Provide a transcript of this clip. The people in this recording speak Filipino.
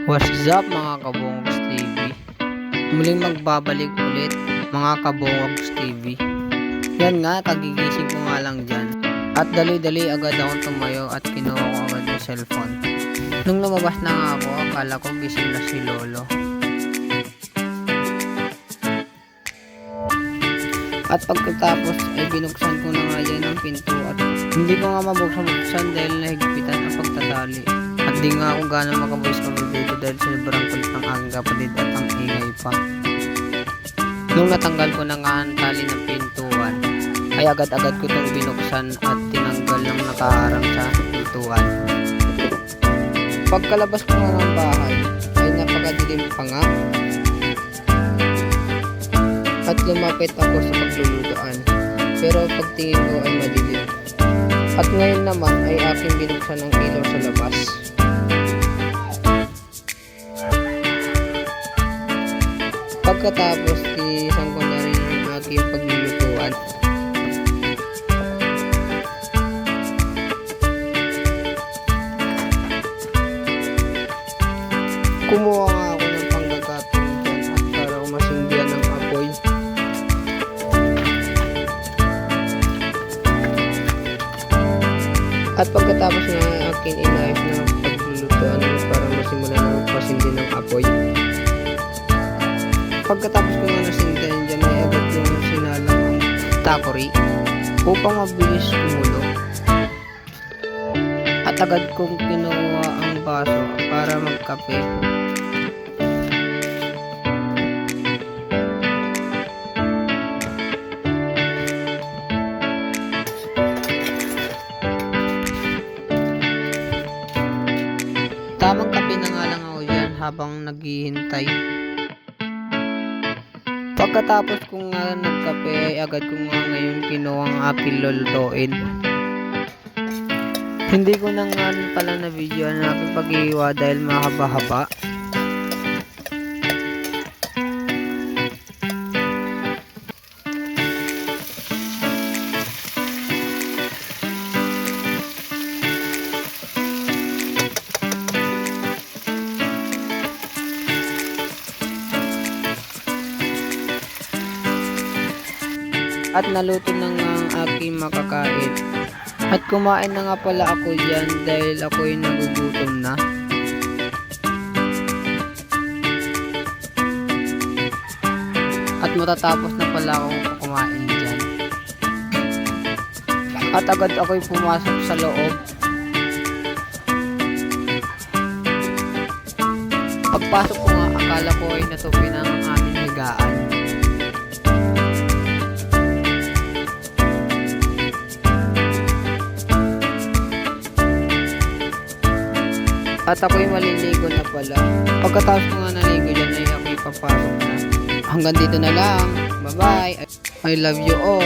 What's up mga Kabongogs TV? Muling magbabalik ulit mga Kabongogs TV. Yan nga, kagigising ko nga lang dyan. At dali-dali agad akong tumayo at kinuha ko agad yung cellphone. Nung lumabas na nga ako, akala ko gising na si Lolo. At pagkatapos ay binuksan ko na nga dyan ang pinto at hindi ko nga mabuksan dahil nahigpitan ang pagtatali. At di nga ako gano'ng makaboys over dito dahil sobrang kulit ng aking kapatid at ang ingay pa. Nung natanggal ko na nga ang tali ng pintuan, ay agad-agad ko itong binuksan at tinanggal ng nakaharang sa pintuan. Pagkalabas ko nga ng bahay, ay napakadilim pa nga. At lumapit ako sa paglulutuan, pero pagtingin ko ay madilim. At ngayon naman ay aking binuksan ang ilaw sa labas. Pagkatapos, tinisan ko na rin ang aking paglulutuan. Kumuha nga ako ng panggagatong dyan at para masindihan ng apoy. At pagkatapos nga akin inayos na paglulutuan para masimulan na magpasindi ng apoy. Pagkatapos ko nga nasindihan dyan ay agad ko nga sinalang ang takori upang mabilis kumulo. At agad kong kinuha ang baso para magkape. Tamang kape na nga lang ako dyan habang naghihintay. Pagkatapos ko nga nagkape ay agad ko nga ngayon kinuha ang aking lulutuin. Hindi ko na nga pala na video ang aking paghihiwa dahil mahaba-haba. At naluto na nga ang aking makakain. At kumain na nga pala ako dyan dahil ako'y nagugutom na. At matatapos na pala akong kumain dyan. At agad ako'y pumasok sa loob. Pagpasok ko nga, akala ko ay natupi na ang aming higaan. At ako'y maliligo na pala. Pagkatapos ko nga naligo dyan ay ako'y papasok na. Hanggang dito na lang. Bye bye. I love you all.